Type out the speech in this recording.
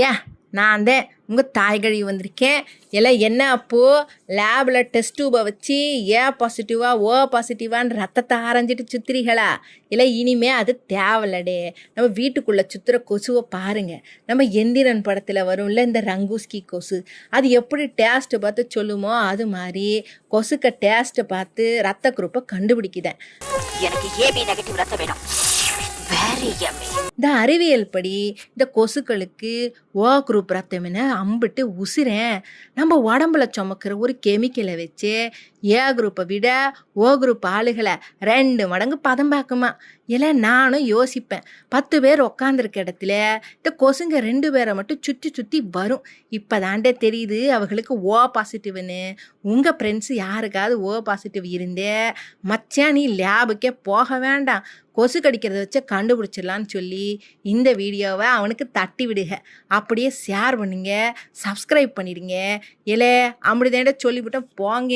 ஏன் நான் தான் உங்கள் தாய் கழுவி வந்திருக்கேன். எல்லாம் என்ன அப்போது லேபில் டெஸ்ட் டியூபை வச்சு ஏ பாசிட்டிவா ஓ பாசிட்டிவான்னு ரத்தத்தை ஆரஞ்சிட்டு சுத்துறீங்களா? இல்லை இனிமே அது தேவையில்லடே. நம்ம வீட்டுக்குள்ளே சுற்றுற கொசுவை பாருங்கள். நம்ம எந்திரன் படத்தில் வரும்ல இந்த ரங்கூஸ்கி கொசு, அது எப்படி டேஸ்ட்டை பார்த்து சொல்லுமோ அது மாதிரி கொசுக்க டேஸ்ட்டை பார்த்து ரத்த குரூப்பை கண்டுபிடிக்குதேன். எனக்கு ஏபி நெகட்டிவ் ரத்தம் வேணும். இந்த அறிவியல் படி இந்த கொசுக்களுக்கு ஓ குரூப் ரத்தம் என அம்பிட்டு உசிரேன். நம்ம உடம்புல சுமக்கிற ஒரு கெமிக்கலை வச்சு ஏ குரூப்பை விட ஓ குரூப் ஆளுகளை 2 மடங்கு பதம் பார்க்குமா. இல்லை நானும் யோசிப்பேன், 10 பேர் உக்காந்துருக்க இடத்துல இந்த கொசுங்க 2 பேரை மட்டும் சுற்றி சுற்றி வரும். இப்போ தாண்டே தெரியுது அவங்களுக்கு ஓ பாசிட்டிவ்னு. உங்கள் ஃப்ரெண்ட்ஸு யாருக்காவது ஓ பாசிட்டிவ் இருந்தே மச்சான் நீ லேபுக்கே போக வேண்டாம், கொசு கடிக்கிறத வச்சு கண்டுபிடிச்சிடலான்னு சொல்லி இந்த வீடியோவை அவனுக்கு தட்டி விடுக. அப்படியே ஷேர் பண்ணுங்க, சப்ஸ்கிரைப் பண்ணிடுங்க. இல்லை அப்படிதாண்ட சொல்லிவிட்டேன் போங்க.